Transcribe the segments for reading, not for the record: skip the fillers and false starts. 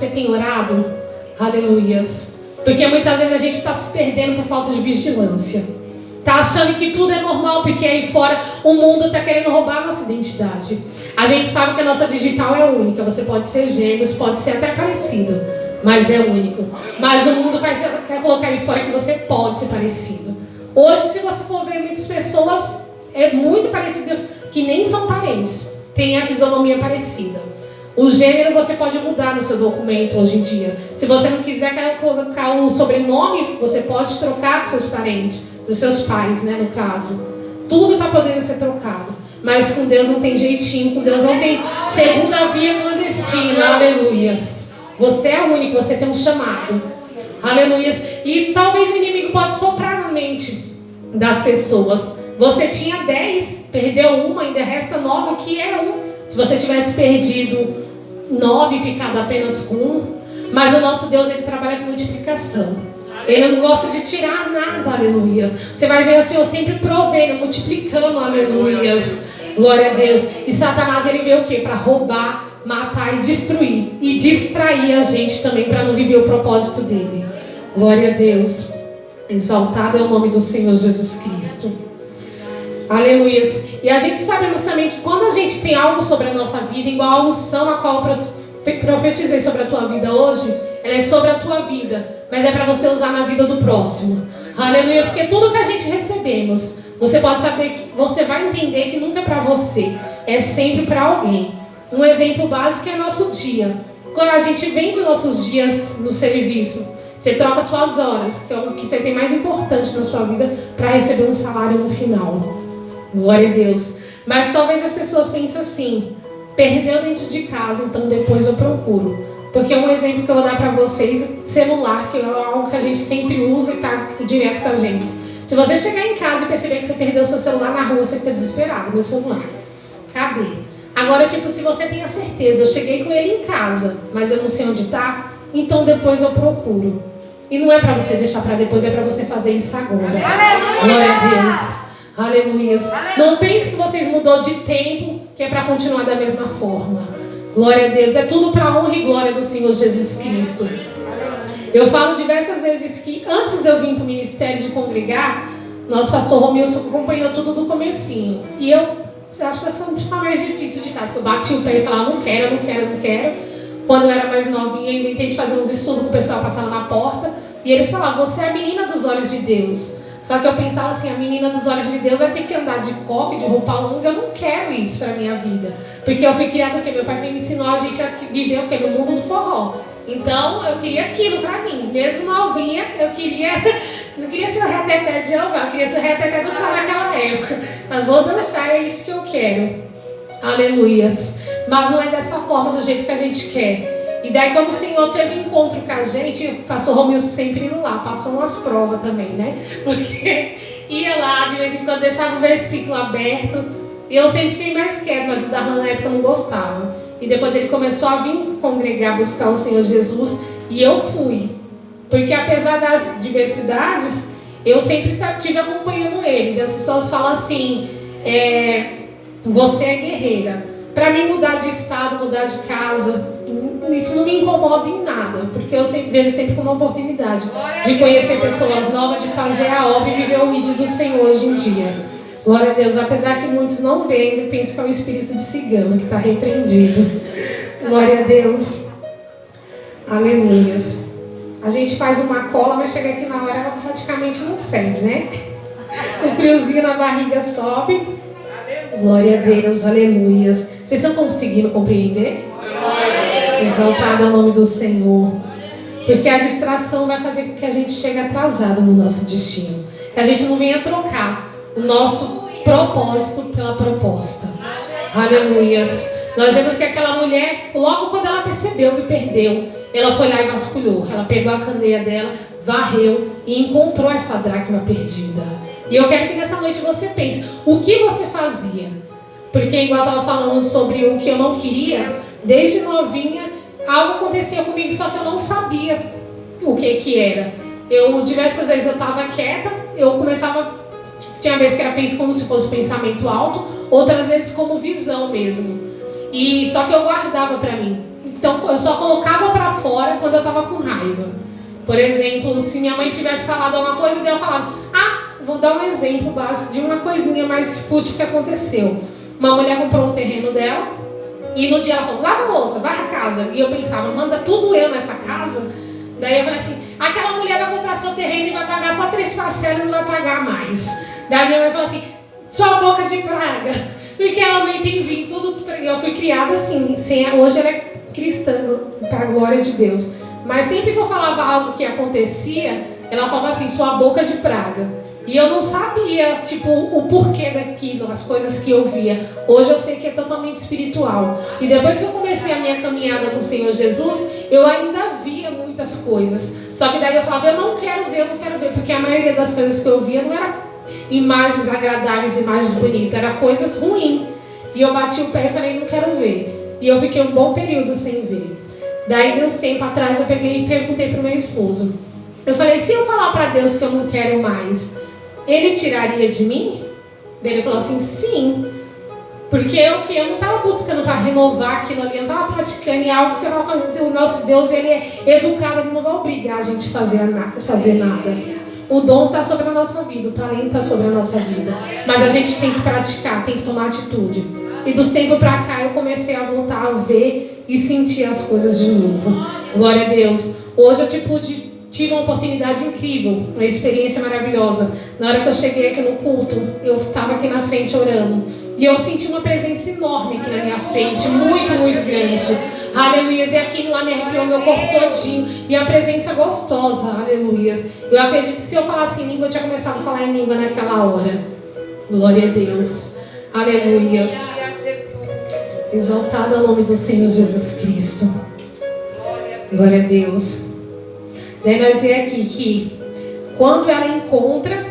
Você tem orado? Aleluias. Porque muitas vezes a gente está se perdendo por falta de vigilância. Está achando que tudo é normal, porque aí fora o mundo está querendo roubar a nossa identidade. A gente sabe que a nossa digital é única. Você pode ser gêmeos, pode ser até parecido, mas é único. Mas o mundo quer colocar aí fora que você pode ser parecido. Hoje, se você for ver muitas pessoas, é muito parecido, que nem são parentes, tem a fisionomia parecida. O gênero você pode mudar no seu documento hoje em dia. Se você não quiser colocar um sobrenome, você pode trocar dos seus parentes, dos seus pais, né, no caso. Tudo está podendo ser trocado. Mas com Deus não tem jeitinho, com Deus não tem segunda via clandestina. Aleluias. Você é único, você tem um chamado. Aleluias. E talvez o inimigo pode soprar na mente das pessoas. Você tinha 10, perdeu uma, ainda resta 9, o que é um? Se você tivesse perdido 9 e ficado apenas com 1. Mas o nosso Deus, ele trabalha com multiplicação. Ele não gosta de tirar nada, aleluias. Você vai ver o Senhor sempre provendo, multiplicando, aleluias. Glória a Deus. E Satanás, ele veio o quê? Para roubar, matar e destruir. E distrair a gente também, para não viver o propósito dele. Glória a Deus. Exaltado é o nome do Senhor Jesus Cristo. Aleluias. E a gente sabemos também que quando a gente tem algo sobre a nossa vida, igual a unção a qual eu profetizei sobre a tua vida hoje, ela é sobre a tua vida, mas é para você usar na vida do próximo. Aleluia. Porque tudo que a gente recebemos, você pode saber, que você vai entender que nunca é para você, é sempre para alguém. Um exemplo básico é nosso dia. Quando a gente vende nossos dias no serviço, você troca suas horas, que é o que você tem mais importante na sua vida, para receber um salário no final. Glória a Deus. Mas talvez as pessoas pensem assim: perdeu dentro de casa, então depois eu procuro. Porque um exemplo que eu vou dar para vocês, celular, que é algo que a gente sempre usa e está direto com a gente. Se você chegar em casa e perceber que você perdeu o seu celular na rua, você fica desesperado. Meu celular, cadê? Agora, tipo, se você tem a certeza, eu cheguei com ele em casa, mas eu não sei onde está, então depois eu procuro. E não é para você deixar para depois, é para você fazer isso agora. Glória a Deus. Aleluias. Não pense que vocês mudou de tempo, que é para continuar da mesma forma. Glória a Deus. É tudo para a honra e glória do Senhor Jesus Cristo. Eu falo diversas vezes que antes de eu vir para o ministério de congregar, nosso pastor Romilson acompanhou tudo do comecinho. E eu acho que eu sou a mais difícil de casa. Eu bati o pé e falava: não quero, não quero, não quero. Quando eu era mais novinha, eu inventei de fazer uns estudos com o pessoal passando na porta. E eles falavam: você é a menina dos olhos de Deus. Só que eu pensava assim: a menina dos olhos de Deus vai ter que andar de coque, de roupa longa. Eu não quero isso para minha vida. Porque eu fui criada o quê? Meu pai me ensinou a gente a viver o quê? No mundo do forró. Então eu queria aquilo para mim. Mesmo novinha, eu queria... Não queria ser o reteté de Jeová, eu queria ser o reteté do cara naquela época. Mas vou dançar, é isso que eu quero. Aleluias. Mas não é dessa forma, do jeito que a gente quer. E daí quando o Senhor teve um encontro com a gente, passou Romilson sempre indo lá, passou umas provas também, né? Porque ia lá, de vez em quando deixava o versículo aberto, e eu sempre fiquei mais quieto, mas o Darlan na época não gostava. E depois ele começou a vir congregar, buscar o Senhor Jesus, e eu fui. Porque apesar das diversidades, eu sempre estive acompanhando ele. E as pessoas falam assim: você é guerreira. Para mim, mudar de estado, mudar de casa, isso não me incomoda em nada, porque eu vejo sempre como uma oportunidade de conhecer pessoas novas, de fazer a obra e viver o ID do Senhor hoje em dia. Glória a Deus. Apesar que muitos não veem e pensam que é o espírito de cigano que está repreendido. Glória a Deus. Aleluias. A gente faz uma cola, mas chega aqui na hora ela praticamente não serve, né? O friozinho na barriga sobe. Glória a Deus, aleluias. Vocês estão conseguindo compreender? Exaltado é o nome do Senhor. Porque a distração vai fazer com que a gente chegue atrasado no nosso destino. Que a gente não venha trocar o nosso propósito pela proposta. Aleluias. Nós vemos que aquela mulher, logo quando ela percebeu que perdeu, ela foi lá e vasculhou. Ela pegou a candeia dela, varreu e encontrou essa dracma perdida. E eu quero que nessa noite você pense: o que você fazia? Porque igual eu estava falando sobre o que eu não queria, desde novinha, algo acontecia comigo, só que eu não sabia o que era. Diversas vezes eu estava quieta, eu começava... Tinha vezes que era como se fosse pensamento alto, outras vezes como visão mesmo. Só que eu guardava para mim. Então eu só colocava para fora quando eu estava com raiva. Por exemplo, se minha mãe tivesse falado alguma coisa, eu falava, vou dar um exemplo básico de uma coisinha mais fútil que aconteceu. Uma mulher comprou um terreno dela e no dia ela falou, lava a louça, varra a casa. E eu pensava, manda tudo eu nessa casa. Daí eu falei assim, aquela mulher vai comprar seu terreno e vai pagar só 3 parcelas e não vai pagar mais. Daí minha mãe falou assim, sua boca de praga. Porque ela não entendia tudo. Eu fui criada assim, hoje ela é cristã, para a glória de Deus. Mas sempre que eu falava algo que acontecia, ela falava assim, sua boca de praga. E eu não sabia, o porquê daquilo, as coisas que eu via. Hoje eu sei que é totalmente espiritual. E depois que eu comecei a minha caminhada com o Senhor Jesus, eu ainda via muitas coisas. Só que daí eu falava, eu não quero ver, porque a maioria das coisas que eu via não era imagens agradáveis, imagens bonitas, era coisas ruins. E eu bati o pé e falei, não quero ver. E eu fiquei um bom período sem ver. Daí, de uns tempos atrás, eu peguei e perguntei para o meu esposo. Eu falei, se eu falar para Deus que eu não quero mais, Ele tiraria de mim? Daí ele falou assim, sim. Porque eu não estava buscando para renovar aquilo ali, eu não estava praticando em algo que o nosso Deus, Ele é educado, Ele não vai obrigar a gente a fazer nada. O dom está sobre a nossa vida, o talento está sobre a nossa vida. Mas a gente tem que praticar, tem que tomar atitude. E dos tempos para cá eu comecei a voltar a ver e sentir as coisas de novo. Glória a Deus. Hoje eu tive uma oportunidade incrível, uma experiência maravilhosa. Na hora que eu cheguei aqui no culto, eu estava aqui na frente orando. E eu senti uma presença enorme aqui na minha frente, muito, muito grande. Aleluia. E aquilo lá me arrepiou meu corpo todinho. E uma presença gostosa. Aleluia. Eu acredito que se eu falasse em língua, eu tinha começado a falar em língua naquela hora. Glória a Deus. Aleluia. Exaltado é o nome do Senhor Jesus Cristo. Glória a Deus. Daí nós vemos aqui que quando ela encontra,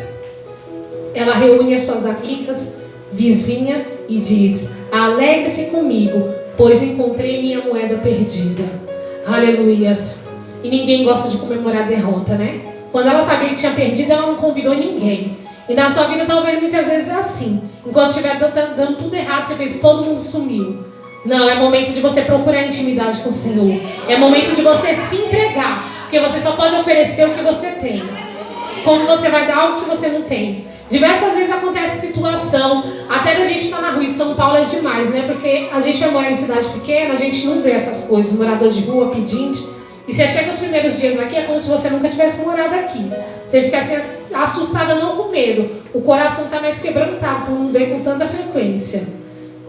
ela reúne as suas amigas, vizinha e diz, alegre-se comigo, pois encontrei minha moeda perdida. Aleluias. E ninguém gosta de comemorar a derrota, né? Quando ela sabia que tinha perdido, ela não convidou ninguém. E na sua vida talvez muitas vezes é assim. Enquanto estiver dando tudo errado, você pensa, todo mundo sumiu. Não, é momento de você procurar intimidade com o Senhor. É momento de você se entregar. Porque você só pode oferecer o que você tem. Como você vai dar algo que você não tem? Diversas vezes acontece situação, até da gente estar na rua, em São Paulo é demais, né? Porque a gente vai morar em cidade pequena, a gente não vê essas coisas, morador de rua, pedinte. E você chega os primeiros dias aqui, é como se você nunca tivesse morado aqui. Você fica assim, assustada, não com medo. O coração está mais quebrantado por não ver com tanta frequência.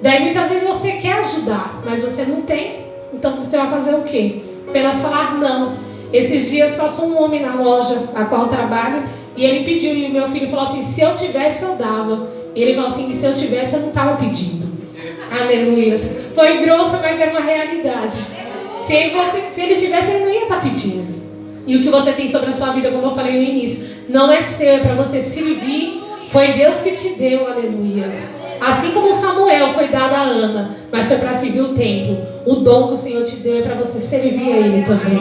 Daí muitas vezes você quer ajudar, mas você não tem. Então você vai fazer o quê? Apenas falar não. Esses dias passou um homem na loja a qual eu trabalho e ele pediu, e o meu filho falou assim, se eu tivesse eu dava. E ele falou assim, se eu tivesse eu não estava pedindo. Aleluia. Foi grosso, mas era uma realidade. Se ele tivesse, ele não ia estar pedindo. E o que você tem sobre a sua vida, como eu falei no início, não é seu, é para você servir. Foi Deus que te deu, aleluias. Assim como Samuel foi dado a Ana, mas foi para servir o templo. O dom que o Senhor te deu é para você servir a Ele também.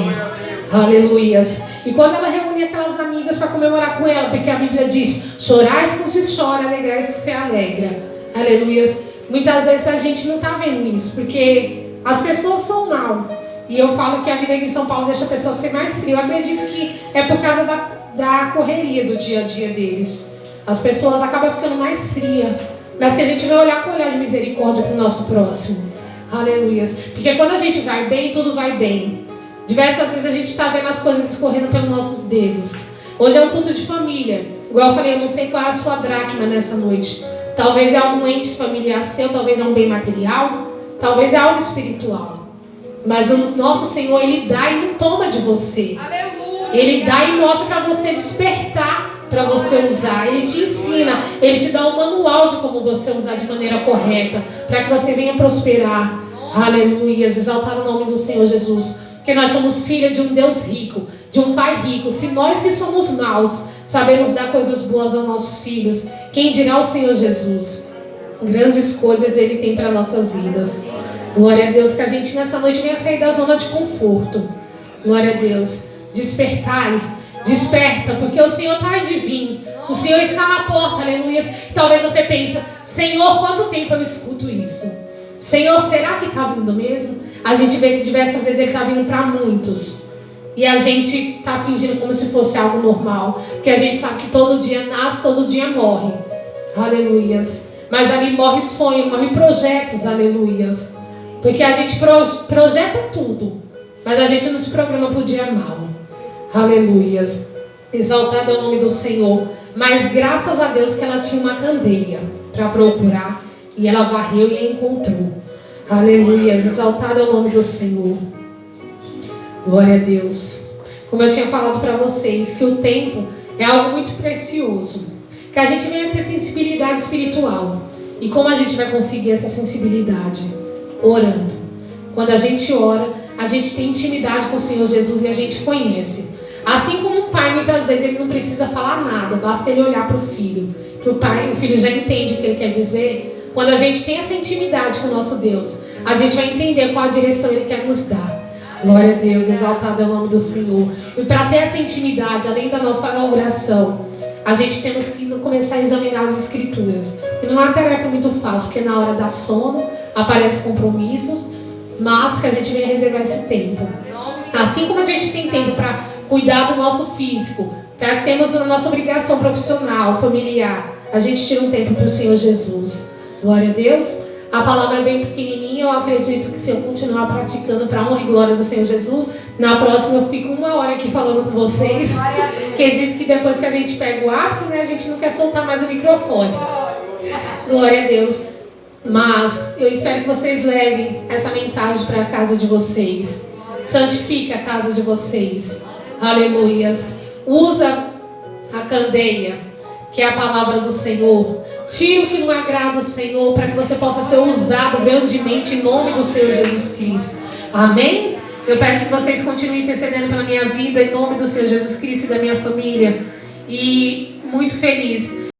Aleluias. E quando ela reúne aquelas amigas para comemorar com ela, porque a Bíblia diz, chorais com se chora, alegrais com se alegra. Aleluias. Muitas vezes a gente não está vendo isso, porque as pessoas são mal. E eu falo que a vida aqui em São Paulo deixa a pessoa ser mais fria. Eu acredito que é por causa da correria do dia a dia deles. As pessoas acabam ficando mais frias. Mas que a gente vai olhar com um olhar de misericórdia para o nosso próximo. Aleluia. Porque quando a gente vai bem, tudo vai bem. Diversas vezes a gente está vendo as coisas escorrendo pelos nossos dedos. Hoje é um culto de família. Igual eu falei, eu não sei qual é a sua dracma nessa noite. Talvez é algum ente familiar seu, talvez é um bem material, talvez é algo espiritual. Mas o nosso Senhor, Ele dá e não toma de você. Ele dá e mostra para você despertar, para você usar. Ele te ensina, Ele te dá um manual de como você usar de maneira correta, para que você venha prosperar. Aleluia, exaltar o nome do Senhor Jesus. Porque nós somos filhos de um Deus rico, de um Pai rico. Se nós que somos maus sabemos dar coisas boas aos nossos filhos, quem dirá o Senhor Jesus? Grandes coisas Ele tem para nossas vidas. Glória a Deus, que a gente nessa noite venha sair da zona de conforto. Glória a Deus. Despertai, desperta, porque o Senhor está de vir. O Senhor está na porta, aleluia. Talvez você pense, Senhor, quanto tempo eu escuto isso? Senhor, será que está vindo mesmo? A gente vê que diversas vezes ele está vindo para muitos. E a gente está fingindo como se fosse algo normal. Porque a gente sabe que todo dia nasce, todo dia morre. Aleluias. Mas ali morre sonho, morre projetos. Aleluias. Porque a gente projeta tudo. Mas a gente não se programa para o dia mal. Aleluias. Exaltado é o nome do Senhor. Mas graças a Deus que ela tinha uma candeia para procurar. E ela varreu e a encontrou. Aleluias. Exaltado é o nome do Senhor. Glória a Deus. Como eu tinha falado para vocês, que o tempo é algo muito precioso. Que a gente venha ter sensibilidade espiritual. E como a gente vai conseguir essa sensibilidade? Orando. Quando a gente ora, a gente tem intimidade com o Senhor Jesus e a gente conhece. Assim como um pai, muitas vezes, ele não precisa falar nada, basta ele olhar para o filho. Que o filho já entende o que ele quer dizer. Quando a gente tem essa intimidade com o nosso Deus, a gente vai entender qual a direção ele quer nos dar. Glória a Deus, exaltado é o nome do Senhor. E para ter essa intimidade, além da nossa oração, a gente temos que começar a examinar as Escrituras. E não é uma tarefa muito fácil, porque na hora da sono aparecem compromissos, mas que a gente venha reservar esse tempo. Assim como a gente tem tempo para cuidar do nosso físico, para termos a nossa obrigação profissional, familiar, a gente tira um tempo para o Senhor Jesus. Glória a Deus. A palavra é bem pequenininha, eu acredito que se eu continuar praticando para a honra e glória do Senhor Jesus, na próxima eu fico 1 hora aqui falando com vocês, que diz que depois que a gente pega o hábito, né, a gente não quer soltar mais o microfone. Glória a Deus. Mas eu espero que vocês levem essa mensagem para a casa de vocês. Santifique a casa de vocês. Aleluias. Usa a candeia, que é a palavra do Senhor. Tira o que não agrada ao Senhor, para que você possa ser usado grandemente em nome do Senhor Jesus Cristo. Amém? Eu peço que vocês continuem intercedendo pela minha vida, em nome do Senhor Jesus Cristo e da minha família. E muito feliz